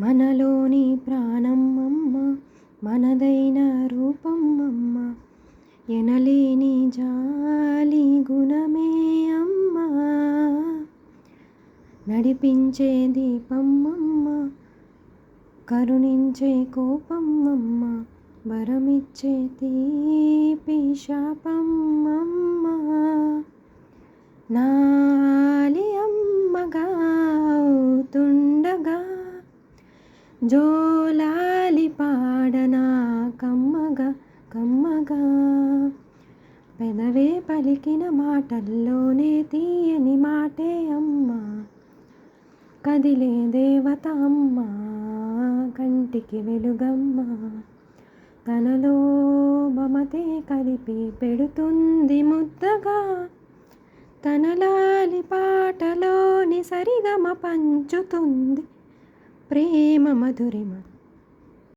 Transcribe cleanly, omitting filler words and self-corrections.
మనలోని ప్రాణం అమ్మ, మనదైన రూపం అమ్మ, ఎనలేని జాలి గుణమే అమ్మ, నడిపించే దీపం అమ్మ, కరుణించే కోపం అమ్మ, వరమిచ్చే తీపి శాపం అమ్మ, నాలి అమ్మగా అవుతుండగా జోలాలి పాడనా కమ్మగా కమ్మగా, పెదవే పలికిన మాటల్లోనే తీయని మాటే అమ్మ, కదిలే దేవత అమ్మ, కంటికి వెలుగమ్మ, తనలో మమతే కలిపి పెడుతుంది ముద్దగా, తన లాలి పాటలోని సరిగమ పంచుతుంది ప్రేమ మధురిమ.